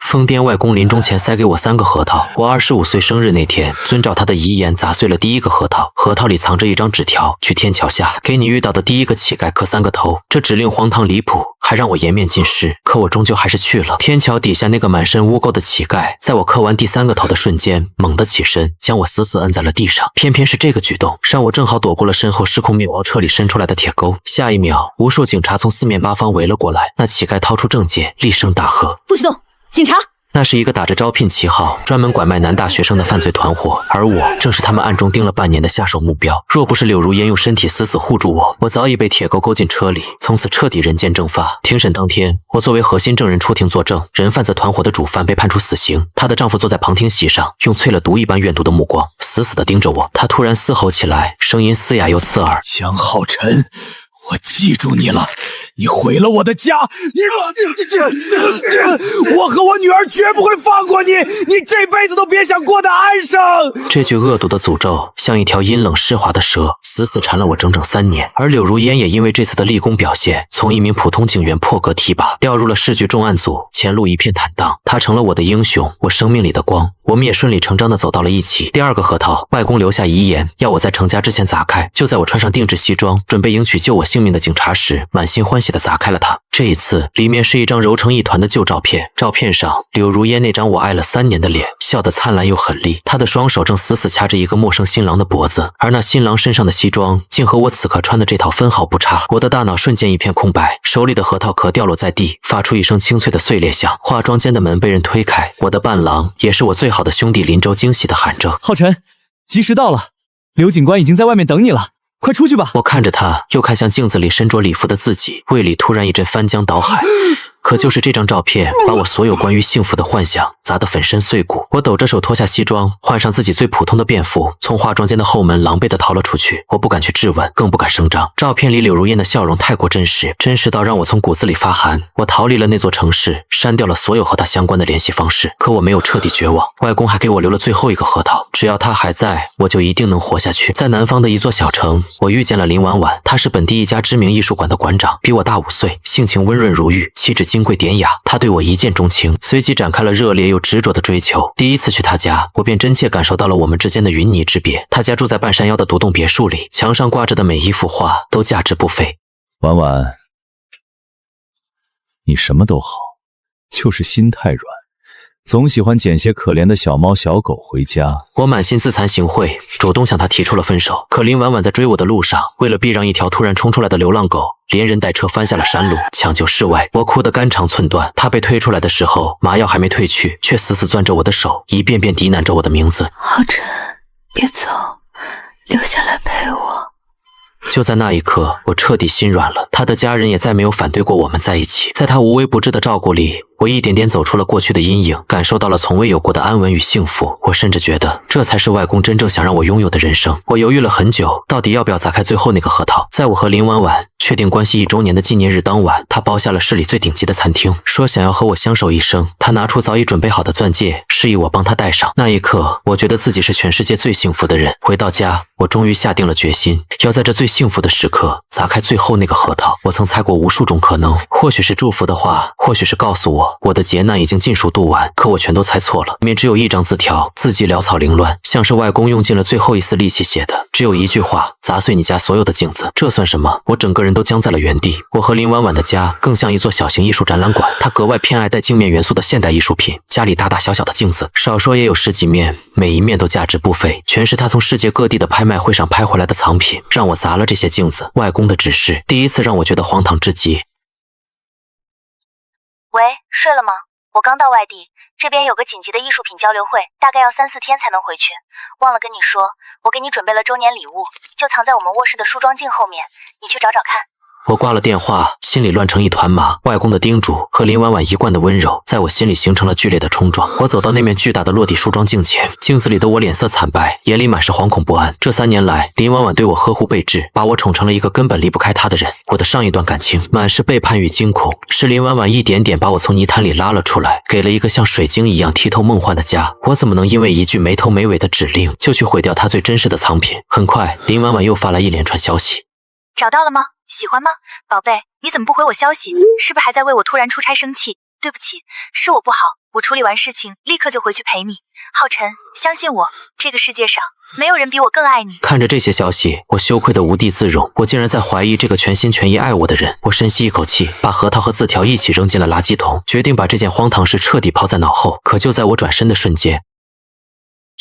疯癫外公临终前塞给我3个核桃，我25岁生日那天，遵照他的遗言砸碎了第1个核桃，核桃里藏着一张纸条，去天桥下给你遇到的第1个乞丐磕3个头。这指令荒唐离谱，还让我颜面尽失，可我终究还是去了。天桥底下那个满身污垢的乞丐，在我磕完第3个头的瞬间，猛地起身，将我死死摁在了地上。偏偏是这个举动，让我正好躲过了身后失控面包车里伸出来的铁钩。下一秒，无数警察从4面8方围了过来。那乞丐掏出证件，厉声大喝：“不许动！警察！”那是一个打着招聘旗号，专门拐卖男大学生的犯罪团伙，而我正是他们暗中盯了半年的下手目标。若不是柳如烟用身体死死护住我，我早已被铁钩勾进车里，从此彻底人间蒸发。庭审当天，我作为核心证人出庭作证，人贩子团伙的主犯被判处死刑。她的丈夫坐在旁听席上，用淬了毒一般怨毒的目光，死死地盯着我。他突然嘶吼起来，声音嘶哑又刺耳：“江浩辰，我记住你了。你毁了我的家，我和我女儿绝不会放过你，你这辈子都别想过得安生。”这句恶毒的诅咒像一条阴冷湿滑的蛇，死死缠了我整整3年。而柳如烟也因为这次的立功表现，从一名普通警员破格提拔，调入了市局重案组，前路一片坦荡。她成了我的英雄，我生命里的光。我们也顺理成章地走到了一起。第2个核桃，外公留下遗言，要我在成家之前砸开。就在我穿上定制西装，准备迎娶救我性命的警察时，满心欢喜地砸开了它。这一次，里面是一张揉成一团的旧照片，照片上柳如烟那张我爱了3年的脸，笑得灿烂又狠厉。她的双手正死死掐着一个陌生新郎的脖子，而那新郎身上的西装竟和我此刻穿的这套分毫不差。我的大脑瞬间一片空白，手里的核桃壳掉落在地，发出一声清脆的碎裂响。化妆间的门被人推开，我的伴郎也是我最好的兄弟林州惊喜地喊着：“浩辰，及时到了，刘警官已经在外面等你了。”快出去吧！我看着他，又看向镜子里身着礼服的自己，胃里突然一阵翻江倒海。可就是这张照片，把我所有关于幸福的幻想砸得粉身碎骨。我抖着手脱下西装，换上自己最普通的便服，从化妆间的后门狼狈地逃了出去。我不敢去质问，更不敢声张。照片里柳如烟的笑容太过真实，真实到让我从骨子里发寒。我逃离了那座城市，删掉了所有和他相关的联系方式。可我没有彻底绝望，外公还给我留了最后1个核桃，只要他还在，我就一定能活下去。在南方的一座小城，我遇见了林婉婉，她是本地一家知名艺术馆的馆长，比我大5岁，性情温润如玉，气质金贵典雅。他对我一见钟情，随即展开了热烈又执着的追求。第一次去他家，我便真切感受到了我们之间的云泥之别。他家住在半山腰的独栋别墅里，墙上挂着的每一幅画都价值不菲。婉婉，你什么都好，就是心太软，总喜欢捡些可怜的小猫小狗回家。我满心自惭形秽，主动向他提出了分手。可林婉婉在追我的路上，为了避让一条突然冲出来的流浪狗，连人带车翻下了山路，抢救室外。我哭得肝肠寸断。他被推出来的时候，麻药还没退去，却死死攥着我的手，一遍遍低喃着我的名字：“浩辰，别走，留下来陪我。”就在那一刻，我彻底心软了。他的家人也再没有反对过我们在一起。在他无微不至的照顾里，我一点点走出了过去的阴影，感受到了从未有过的安稳与幸福。我甚至觉得，这才是外公真正想让我拥有的人生。我犹豫了很久，到底要不要砸开最后那个核桃。在我和林婉婉确定关系1周年的纪念日当晚，他包下了市里最顶级的餐厅，说想要和我相守一生。他拿出早已准备好的钻戒，示意我帮他戴上。那一刻，我觉得自己是全世界最幸福的人。回到家，我终于下定了决心，要在这最幸福的时刻砸开最后那个核桃。我曾猜过无数种可能，或许是祝福的话，或许是告诉我的劫难已经尽数度完，可我全都猜错了。里面只有一张字条，字迹潦草凌乱，像是外公用尽了最后一丝力气写的，只有一句话：砸碎你家所有的镜子。这算什么？我整个人都僵在了原地。我和林婉婉的家更像一座小型艺术展览馆，她格外偏爱带镜面元素的现代艺术品，家里大大小小的镜子少说也有10几面，每一面都价值不菲，全是她从世界各地的拍卖会上拍回来的藏品。让我砸了这些镜子，外公的指示第一次让我觉得荒唐至极。喂，睡了吗？我刚到外地，这边有个紧急的艺术品交流会，大概要3、4天才能回去。忘了跟你说，我给你准备了周年礼物，就藏在我们卧室的梳妆镜后面，你去找找看。我挂了电话，心里乱成一团麻。外公的叮嘱和林婉婉一贯的温柔，在我心里形成了剧烈的冲撞。我走到那面巨大的落地梳妆镜前，镜子里的我脸色惨白，眼里满是惶恐不安。这3年来，林婉婉对我呵护备至，把我宠成了一个根本离不开她的人。我的上一段感情满是背叛与惊恐，是林婉婉一点点把我从泥潭里拉了出来，给了一个像水晶一样剔透梦幻的家。我怎么能因为一句没头没尾的指令，就去毁掉她最珍视的藏品？很快，林婉婉又发来一连串消息。找到了吗？喜欢吗？宝贝，你怎么不回我消息？是不是还在为我突然出差生气？对不起，是我不好，我处理完事情立刻就回去陪你。浩辰，相信我，这个世界上没有人比我更爱你。看着这些消息，我羞愧得无地自容。我竟然在怀疑这个全心全意爱我的人。我深吸一口气，把核桃和字条一起扔进了垃圾桶，决定把这件荒唐事彻底抛在脑后。可就在我转身的瞬间，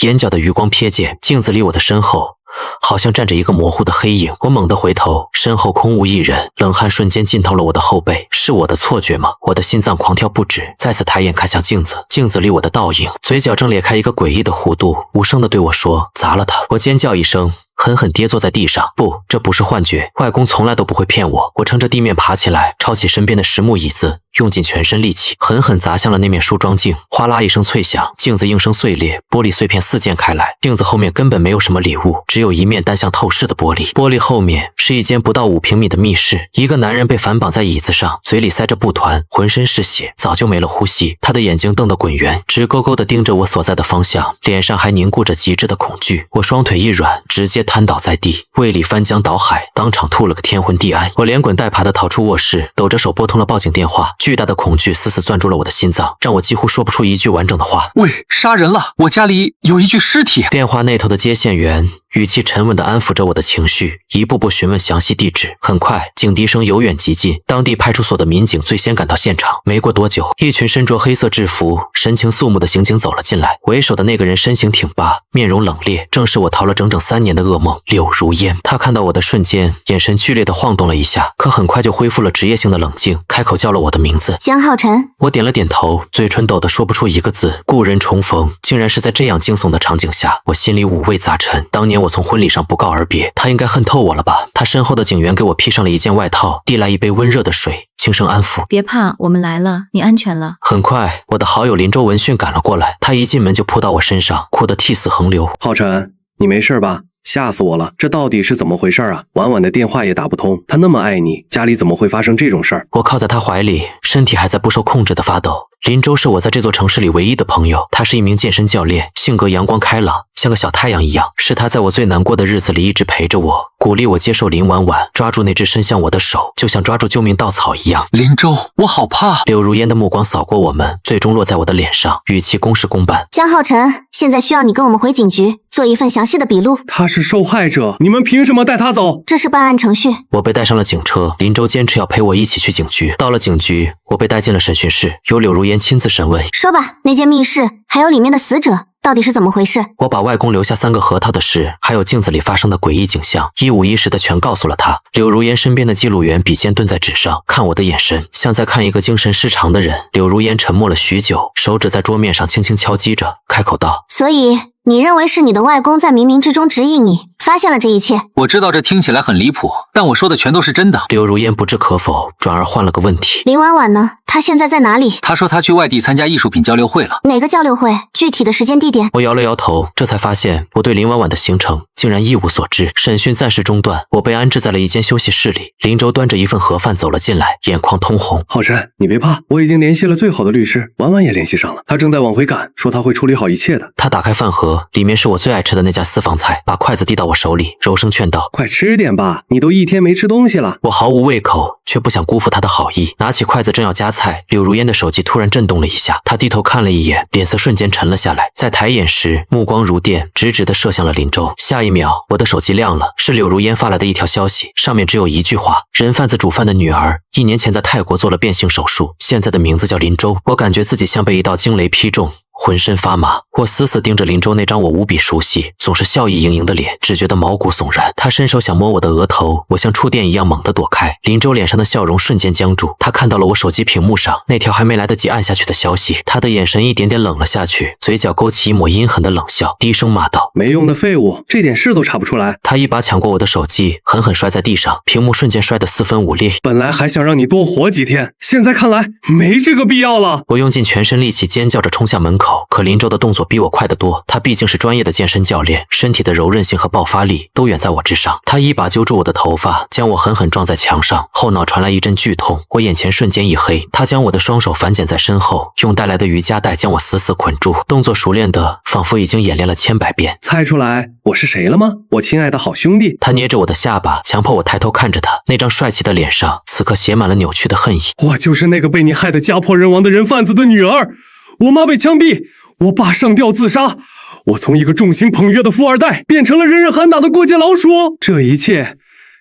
眼角的余光瞥见镜子里我的身后好像站着一个模糊的黑影，我猛地回头，身后空无一人，冷汗瞬间浸透了我的后背。是我的错觉吗？我的心脏狂跳不止，再次抬眼看向镜子，镜子里我的倒影，嘴角正裂开一个诡异的弧度，无声地对我说：“砸了它！”我尖叫一声，狠狠跌坐在地上。不，这不是幻觉，外公从来都不会骗我。我撑着地面爬起来，抄起身边的实木椅子，用尽全身力气，狠狠砸向了那面梳妆镜。哗啦一声脆响，镜子应声碎裂，玻璃碎片四溅开来。镜子后面根本没有什么礼物，只有一面单向透视的玻璃。玻璃后面是一间不到5平米的密室，一个男人被反绑在椅子上，嘴里塞着布团，浑身是血，早就没了呼吸。他的眼睛瞪得滚圆，直勾勾地盯着我所在的方向，脸上还凝固着极致的恐惧。我双腿一软，直接瘫倒在地，胃里翻江倒海，当场吐了个天昏地暗。我连滚带爬地逃出卧室，抖着手拨通了报警电话。巨大的恐惧死死攥住了我的心脏，让我几乎说不出一句完整的话。喂，杀人了！我家里有一具尸体。电话那头的接线员语气沉稳地安抚着我的情绪，一步步询问详细地址。很快，警笛声由远及近，当地派出所的民警最先赶到现场。没过多久，一群身着黑色制服、神情肃穆的刑警走了进来。为首的那个人身形挺拔，面容冷冽，正是我逃了整整3年的噩梦柳如烟。他看到我的瞬间，眼神剧烈地晃动了一下，可很快就恢复了职业性的冷静，开口叫了我的名字：江浩辰。我点了点头，嘴唇抖得说不出一个字。故人重逢，竟然是在这样惊悚的场景下，我心里五味杂陈。当年我从婚礼上不告而别，他应该恨透我了吧？他身后的警员给我披上了一件外套，递来一杯温热的水，轻声安抚：别怕，我们来了，你安全了。很快，我的好友林州闻讯赶了过来，他一进门就扑到我身上，哭得涕泗横流。浩辰，你没事吧？吓死我了，这到底是怎么回事啊？婉婉的电话也打不通，他那么爱你，家里怎么会发生这种事儿？我靠在他怀里，身体还在不受控制的发抖。林州是我在这座城市里唯一的朋友，他是一名健身教练，性格阳光开朗，像个小太阳一样。是他在我最难过的日子里一直陪着我，鼓励我接受林婉婉，抓住那只伸向我的手，就像抓住救命稻草一样。林州，我好怕。柳如烟的目光扫过我们，最终落在我的脸上，语气公事公办：江浩辰，现在需要你跟我们回警局做一份详细的笔录。他是受害者，你们凭什么带他走？这是办案程序。我被带上了警车，林州坚持要陪我一起去警局。到了警局，我被带进了审讯室，由柳如烟亲自审问。说吧，那间密室还有里面的死者到底是怎么回事？我把外公留下3个核桃的事，还有镜子里发生的诡异景象，一五一十的全告诉了他。柳如烟身边的记录员笔尖蹲在纸上，看我的眼神像在看一个精神失常的人。柳如烟沉默了许久，手指在桌面上轻轻敲击着，开口道：所以你认为是你的外公在冥冥之中指引你，发现了这一切？我知道这听起来很离谱，但我说的全都是真的。柳如烟不置可否，转而换了个问题：林婉婉呢？她现在在哪里？她说她去外地参加艺术品交流会了。哪个交流会？具体的时间地点？我摇了摇头，这才发现我对林婉婉的行程竟然一无所知。审讯暂时中断，我被安置在了一间休息室里。林州端着一份盒饭走了进来，眼眶通红：浩辰，你别怕，我已经联系了最好的律师，婉婉也联系上了，他正在往回赶，说他会处理好一切的。他打开饭盒，里面是我最爱吃的那家私房菜，把筷子递到我手里，柔声劝道：快吃点吧，你都1天没吃东西了。我毫无胃口，却不想辜负他的好意，拿起筷子正要夹菜，柳如烟的手机突然震动了一下，他低头看了一眼，脸色瞬间沉了下来，在抬眼时目光如电，直直地射向了林州。下一秒，我的手机亮了，是柳如烟发来的一条消息，上面只有一句话：人贩子煮饭的女儿1年前在泰国做了变性手术，现在的名字叫林州。我感觉自己像被一道惊雷劈中，浑身发麻，我死死盯着林州那张我无比熟悉、总是笑意盈盈的脸，只觉得毛骨悚然。他伸手想摸我的额头，我像触电一样猛地躲开。林州脸上的笑容瞬间僵住，他看到了我手机屏幕上那条还没来得及按下去的消息，他的眼神一点点冷了下去，嘴角勾起一抹阴狠的冷笑，低声骂道：没用的废物，这点事都查不出来。他一把抢过我的手机，狠狠摔在地上，屏幕瞬间摔得4分5裂。本来还想让你多活几天，现在看来没这个必要了。我用尽全身力气尖叫着冲向门口，可林州的动作比我快得多，他毕竟是专业的健身教练，身体的柔韧性和爆发力都远在我之上。他一把揪住我的头发，将我狠狠撞在墙上，后脑传来一阵剧痛，我眼前瞬间一黑。他将我的双手反剪在身后，用带来的瑜伽带将我死死捆住，动作熟练的仿佛已经演练了千百遍。猜出来我是谁了吗？我亲爱的好兄弟。他捏着我的下巴，强迫我抬头看着他，那张帅气的脸上此刻写满了扭曲的恨意。我就是那个被你害得家破人亡的人贩子的女儿，我妈被枪毙，我爸上吊自杀，我从一个众星捧月的富二代变成了人人喊打的过街老鼠，这一切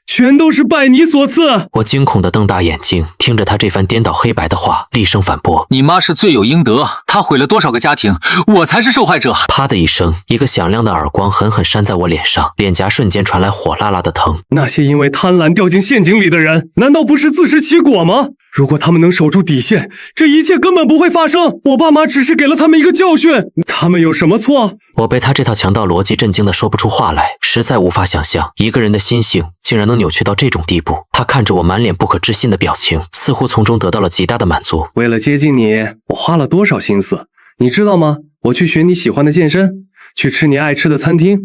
全都是拜你所赐。我惊恐地瞪大眼睛，听着他这番颠倒黑白的话，厉声反驳：你妈是罪有应得，她毁了多少个家庭，我才是受害者。啪的一声，一个响亮的耳光狠狠扇在我脸上，脸颊瞬间传来火辣辣的疼。那些因为贪婪掉进陷阱里的人，难道不是自食其果吗？如果他们能守住底线，这一切根本不会发生。我爸妈只是给了他们一个教训，他们有什么错？我被他这套强盗逻辑震惊得说不出话来，实在无法想象一个人的心性竟然能扭曲到这种地步。他看着我满脸不可置信的表情，似乎从中得到了极大的满足。为了接近你，我花了多少心思，你知道吗？我去学你喜欢的健身，去吃你爱吃的餐厅，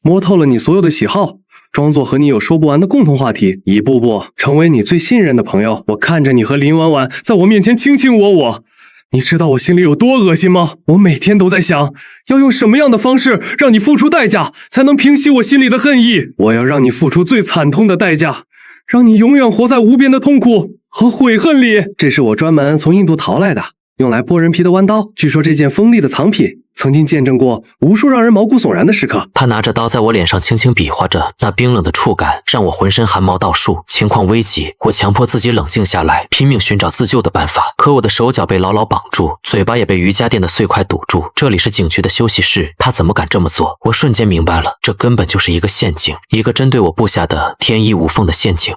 摸透了你所有的喜好，装作和你有说不完的共同话题，一步步成为你最信任的朋友。我看着你和林婉婉在我面前卿卿我我，你知道我心里有多恶心吗？我每天都在想，要用什么样的方式让你付出代价，才能平息我心里的恨意。我要让你付出最惨痛的代价，让你永远活在无边的痛苦和悔恨里。这是我专门从印度淘来的，用来剥人皮的弯刀。据说这件锋利的藏品曾经见证过无数让人毛骨悚然的时刻。他拿着刀在我脸上轻轻比划着，那冰冷的触感让我浑身汗毛倒竖。情况危急，我强迫自己冷静下来，拼命寻找自救的办法。可我的手脚被牢牢绑住，嘴巴也被瑜伽垫的碎块堵住。这里是警局的休息室，他怎么敢这么做？我瞬间明白了，这根本就是一个陷阱，一个针对我布下的天衣无缝的陷阱。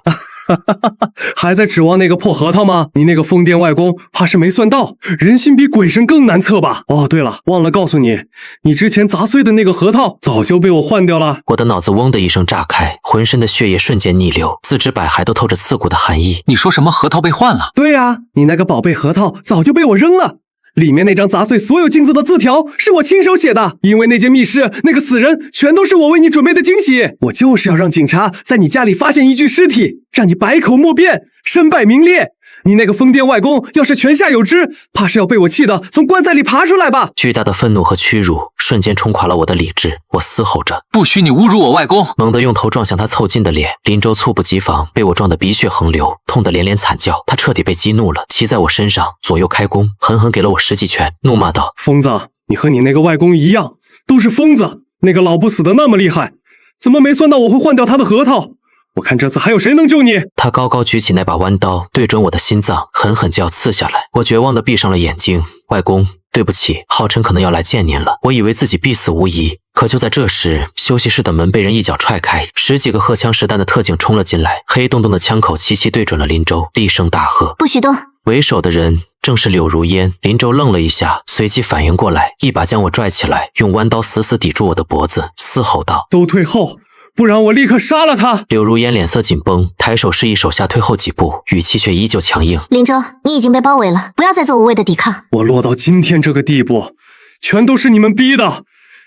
还在指望那个破核桃吗？你那个疯癫外公怕是没算到，人心比鬼神更难测吧？哦，对了，忘了告诉你，你之前砸碎的那个核桃早就被我换掉了。我的脑子嗡的一声炸开，浑身的血液瞬间逆流，四肢百骸都透着刺骨的寒意。你说什么核桃被换了？对啊，你那个宝贝核桃早就被我扔了。里面那张砸碎所有镜子的字条是我亲手写的，因为那间密室那个死人全都是我为你准备的惊喜。我就是要让警察在你家里发现一具尸体，让你百口莫辩，身败名裂。你那个疯癫外公要是泉下有知，怕是要被我气得从棺材里爬出来吧。巨大的愤怒和屈辱瞬间冲垮了我的理智，我嘶吼着：不许你侮辱我外公！猛地用头撞向他凑近的脸，林州猝不及防被我撞得鼻血横流，痛得连连惨叫。他彻底被激怒了，骑在我身上左右开弓，狠狠给了我10几拳，怒骂道：疯子，你和你那个外公一样，都是疯子。那个老不死的那么厉害，怎么没算到我会换掉他的核桃？我看这次还有谁能救你？他高高举起那把弯刀，对准我的心脏，狠狠就要刺下来。我绝望地闭上了眼睛。外公，对不起，浩琛可能要来见您了。我以为自己必死无疑，可就在这时，休息室的门被人一脚踹开，10几个荷枪实弹的特警冲了进来，黑洞洞的枪口齐齐对准了林州，厉声大喝：不许动！为首的人正是柳如烟。林州愣了一下，随即反应过来，一把将我拽起来，用弯刀死死抵住我的脖子，嘶吼道：都退后，不然我立刻杀了他！柳如烟脸色紧绷，抬手示意手下退后几步，语气却依旧强硬：林州，你已经被包围了，不要再做无谓的抵抗。我落到今天这个地步，全都是你们逼的。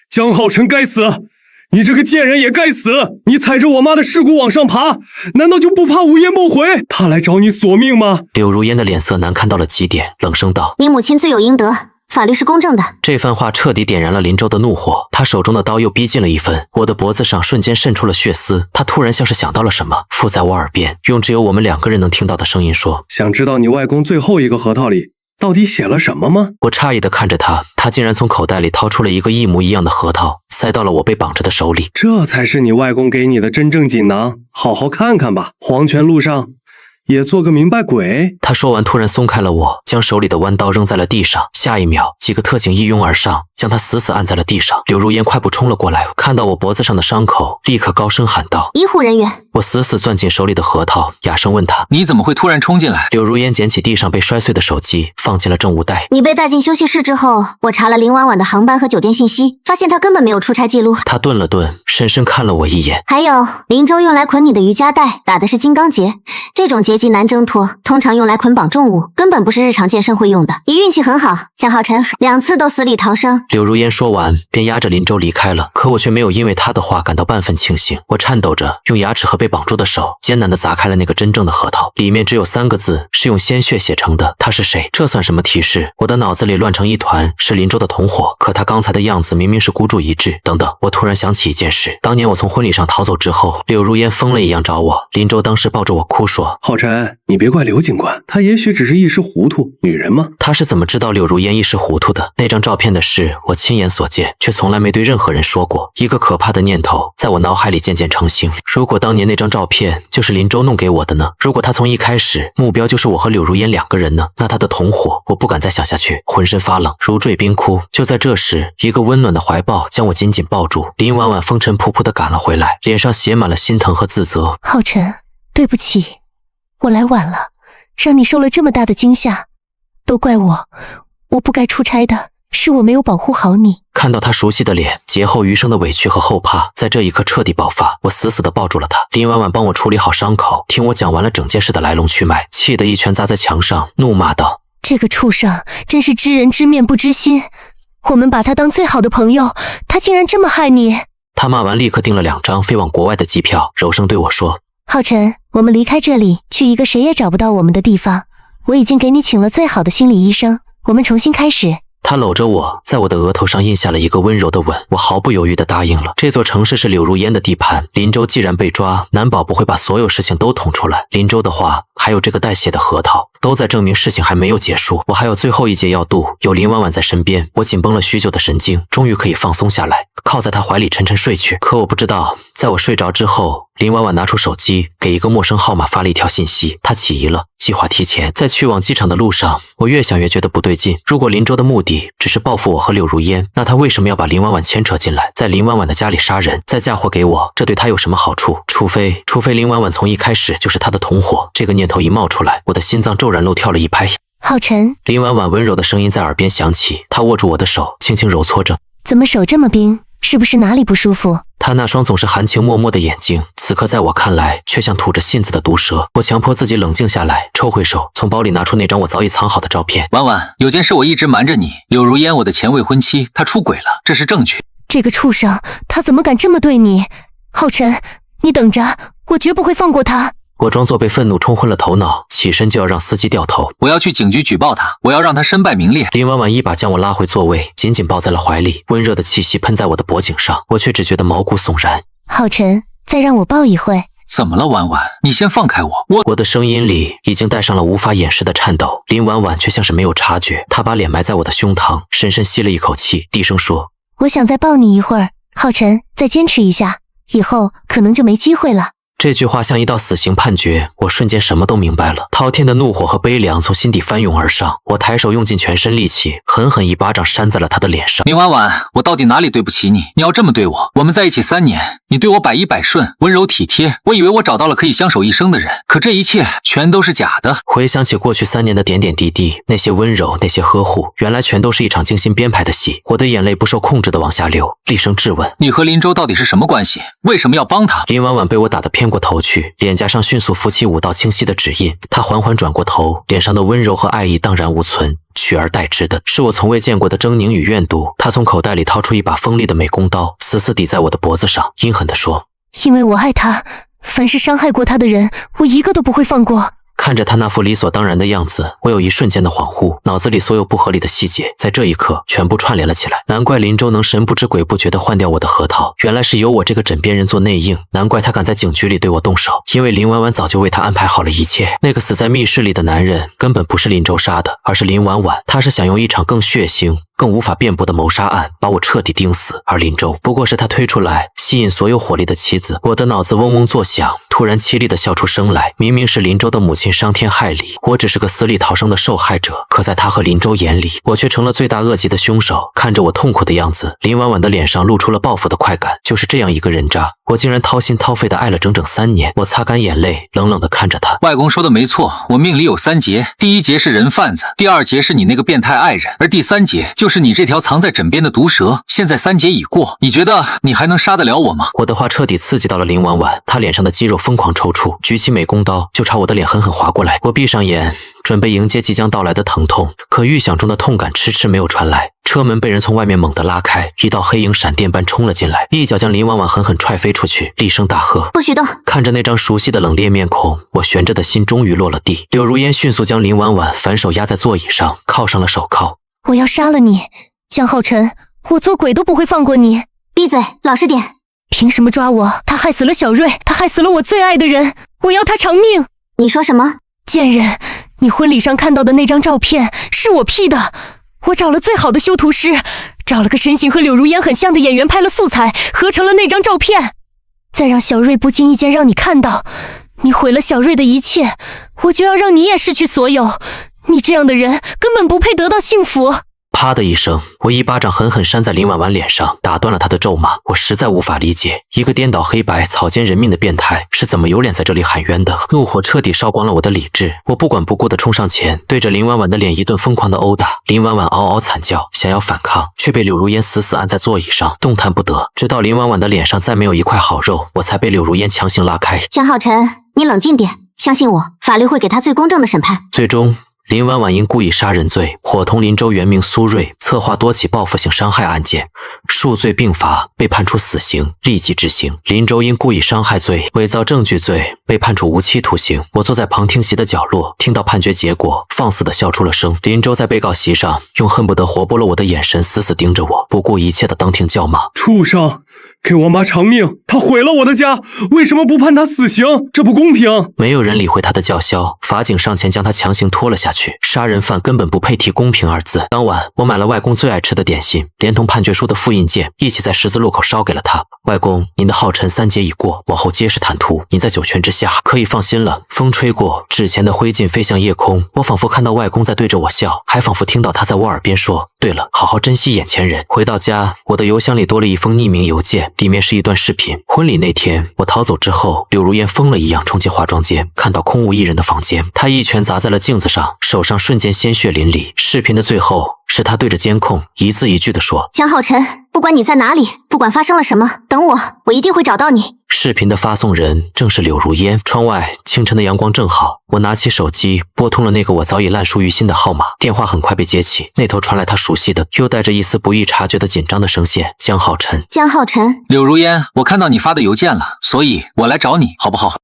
江浩辰该死，你这个贱人也该死！你踩着我妈的尸骨往上爬，难道就不怕无言不回？他来找你索命吗？柳如烟的脸色难看到了极点，冷声道：你母亲罪有应得，法律是公正的。这番话彻底点燃了林州的怒火，他手中的刀又逼近了一分，我的脖子上瞬间渗出了血丝。他突然像是想到了什么，附在我耳边，用只有我们2个人能听到的声音说：想知道你外公最后一个核桃里到底写了什么吗？我诧异地看着他，他竟然从口袋里掏出了一个一模一样的核桃，塞到了我被绑着的手里。这才是你外公给你的真正锦囊，好好看看吧。黄泉路上也做个明白鬼。他说完突然松开了我，将手里的弯刀扔在了地上。下一秒，几个特警一拥而上，将他死死按在了地上。柳如烟快步冲了过来，看到我脖子上的伤口，立刻高声喊道：医护人员！我死死攥紧手里的核桃，哑声问他：你怎么会突然冲进来？柳如烟捡起地上被摔碎的手机，放进了证物袋。你被带进休息室之后，我查了林婉婉的航班和酒店信息，发现她根本没有出差记录。他顿了顿，深深看了我一眼。还有，林州用来捆你的瑜伽带打的是金刚结，这种结极难挣脱，通常用来捆绑重物，根本不是日常健身会用的。你运气很好，江浩辰2次都死里逃生，柳如烟说完，便押着林州离开了。可我却没有因为她的话感到半分庆幸。我颤抖着用牙齿和被绑住的手艰难地砸开了那个真正的核桃，里面只有3个字，是用鲜血写成的：他是谁？这算什么提示？我的脑子里乱成一团，是林州的同伙，可他刚才的样子明明是孤注一掷。等等，我突然想起一件事，当年我从婚礼上逃走之后，柳如烟疯了一样找我，林州当时抱着我哭说：浩辰，你别怪刘警官，他也许只是一时糊涂，女人嘛。他是怎么知道柳如烟一时糊涂的？那张照片的事我亲眼所见，却从来没对任何人说过。一个可怕的念头在我脑海里渐渐成型，如果当年那张照片就是林州弄给我的呢？如果他从一开始目标就是我和柳如烟2个人呢？那他的同伙，我不敢再想下去，浑身发冷，如坠冰窟。就在这时，一个温暖的怀抱将我紧紧抱住，林婉婉风尘仆仆地赶了回来，脸上写满了心疼和自责。浩辰，对不起，我来晚了，让你受了这么大的惊吓，都怪我不该出差的，是我没有保护好你。看到他熟悉的脸，劫后余生的委屈和后怕在这一刻彻底爆发，我死死地抱住了他。林婉婉帮我处理好伤口，听我讲完了整件事的来龙去脉，气得一拳砸在墙上，怒骂道：这个畜生真是知人知面不知心，我们把他当最好的朋友，他竟然这么害你。他骂完立刻订了2张飞往国外的机票，柔声对我说：浩辰，我们离开这里，去一个谁也找不到我们的地方，我已经给你请了最好的心理医生，我们重新开始。他搂着我，在我的额头上印下了一个温柔的吻，我毫不犹豫地答应了。这座城市是柳如烟的地盘，林州既然被抓，难保不会把所有事情都捅出来。林州的话，还有这个带血的核桃，都在证明事情还没有结束。我还有最后一节要渡，有林婉婉在身边，我紧绷了许久的神经终于可以放松下来，靠在她怀里沉沉睡去。可我不知道，在我睡着之后，林婉婉拿出手机，给一个陌生号码发了一条信息，她起疑了。计划提前，在去往机场的路上，我越想越觉得不对劲。如果林州的目的只是报复我和柳如烟，那他为什么要把林婉婉牵扯进来，在林婉婉的家里杀人，再嫁祸给我？这对他有什么好处？除非林婉婉从一开始就是他的同伙。这个念头一冒出来，我的心脏骤然漏跳了一拍。浩辰，林婉婉温柔的声音在耳边响起，她握住我的手，轻轻揉搓着。怎么手这么冰？是不是哪里不舒服？他那双总是含情脉脉的眼睛，此刻在我看来却像吐着信子的毒蛇。我强迫自己冷静下来，抽回手，从包里拿出那张我早已藏好的照片。婉婉，有件事我一直瞒着你，柳如烟，我的前未婚妻，她出轨了，这是证据。这个畜生，他怎么敢这么对你？浩辰，你等着，我绝不会放过他。我装作被愤怒冲昏了头脑，起身就要让司机掉头。我要去警局举报他，我要让他身败名裂。林婉婉一把将我拉回座位，紧紧抱在了怀里，温热的气息喷在我的脖颈上，我却只觉得毛骨悚然。浩辰，再让我抱一会。怎么了，婉婉？你先放开我。我的声音里已经带上了无法掩饰的颤抖。林婉婉却像是没有察觉，她把脸埋在我的胸膛，深深吸了一口气，低声说：我想再抱你一会儿，浩辰，再坚持一下，以后可能就没机会了。这句话像一道死刑判决，我瞬间什么都明白了。滔天的怒火和悲凉从心底翻涌而上，我抬手用尽全身力气，狠狠一巴掌扇在了他的脸上。林婉婉，我到底哪里对不起你？你要这么对我？我们在一起3年，你对我百依百顺，温柔体贴，我以为我找到了可以相守一生的人，可这一切全都是假的。回想起过去3年的点点滴滴，那些温柔，那些呵护，原来全都是一场精心编排的戏。我的眼泪不受控制的往下流，厉声质问：你和林州到底是什么关系？为什么要帮他？林婉婉被我打得偏过头去，脸颊上迅速浮起5道清晰的指印。她缓缓转过头，脸上的温柔和爱意荡然无存，取而代之的是我从未见过的狰狞与怨毒。她从口袋里掏出一把锋利的美工刀，死死抵在我的脖子上，阴狠地说：因为我爱他，凡是伤害过他的人，我一个都不会放过。看着他那副理所当然的样子，我有一瞬间的恍惚，脑子里所有不合理的细节在这一刻全部串联了起来。难怪林州能神不知鬼不觉地换掉我的核桃，原来是由我这个枕边人做内应。难怪他敢在警局里对我动手，因为林婉婉早就为他安排好了一切。那个死在密室里的男人根本不是林州杀的，而是林婉婉。他是想用一场更血腥、更无法辩驳的谋杀案把我彻底钉死，而林州不过是他推出来吸引所有火力的棋子。我的脑子嗡嗡作响，突然凄厉地笑出声来。明明是林州的母亲伤天害理，我只是个死里逃生的受害者，可在他和林州眼里，我却成了罪大恶极的凶手。看着我痛苦的样子，林婉婉的脸上露出了报复的快感。就是这样一个人渣，我竟然掏心掏肺地爱了整整3年。我擦干眼泪，冷冷地看着他。外公说的没错，我命里有3劫，第1劫是人贩子，第2劫是你那个变态爱人，而第3劫就是你这条藏在枕边的毒蛇。现在3劫已过，你觉得你还能杀得了我吗？我的话彻底刺激到了林婉婉，她脸上的肌肉疯狂抽搐，举起美工刀就朝我的脸狠狠划过来。我闭上眼，准备迎接即将到来的疼痛，可预想中的痛感迟迟没有传来。车门被人从外面猛地拉开，一道黑影闪电般冲了进来，一脚将林婉婉狠狠踹飞出去，厉声大喝：“不许动！”看着那张熟悉的冷冽面孔，我悬着的心终于落了地。柳如烟迅速将林婉婉反手压在座椅上，铐上了手铐。我要杀了你，江浩辰，我做鬼都不会放过你！闭嘴，老实点！凭什么抓我？他害死了小瑞，他害死了我最爱的人，我要他偿命！你说什么？贱人，你婚礼上看到的那张照片是我 P 的，我找了最好的修图师，找了个身形和柳如烟很像的演员拍了素材，合成了那张照片，再让小瑞不经意间让你看到，你毁了小瑞的一切，我就要让你也失去所有。你这样的人根本不配得到幸福。啪的一声，我一巴掌狠狠扇在林婉婉脸上，打断了她的咒骂。我实在无法理解，一个颠倒黑白、草菅人命的变态是怎么有脸在这里喊冤的。怒火彻底烧光了我的理智，我不管不顾地冲上前，对着林婉婉的脸一顿疯狂的殴打。林婉婉嗷嗷惨叫，想要反抗，却被柳如烟死死按在座椅上，动弹不得。直到林婉婉的脸上再没有一块好肉，我才被柳如烟强行拉开。江浩辰，你冷静点，相信我，法律会给他最公正的审判。最终，林婉婉因故意杀人罪，伙同林州原名苏瑞，策划多起报复性伤害案件，数罪并罚，被判处死刑，立即执行。林州因故意伤害罪、伪造证据罪，被判处无期徒刑。我坐在旁听席的角落，听到判决结果，放肆地笑出了声。林州在被告席上用恨不得活剥了我的眼神死死盯着我，不顾一切地当庭叫骂：“畜生！给王妈偿命！他毁了我的家，为什么不判他死刑？这不公平！”没有人理会他的叫嚣，法警上前将他强行拖了下去。杀人犯根本不配提公平二字。当晚，我买了外公最爱吃的点心，连同判决书的复印件一起在十字路口烧给了他。外公，您的浩辰3节已过，往后皆是坦途，您在九泉之下可以放心了。风吹过，纸钱的灰烬飞向夜空，我仿佛看到外公在对着我笑，还仿佛听到他在我耳边说：“对了，好好珍惜眼前人。”回到家，我的邮箱里多了一封匿名邮件，里面是一段视频。婚礼那天，我逃走之后，柳如烟疯了一样冲进化妆间，看到空无一人的房间，她一拳砸在了镜子上，手上瞬间鲜血淋漓。视频的最后是她对着监控一字一句地说：“江浩辰，不管你在哪里，不管发生了什么，等我，我一定会找到你。”视频的发送人正是柳如烟。窗外清晨的阳光正好，我拿起手机拨通了那个我早已烂熟于心的号码。电话很快被接起，那头传来他熟悉的又带着一丝不易察觉的紧张的声线：“江浩辰。”江浩辰，柳如烟，我看到你发的邮件了，所以我来找你，好不好？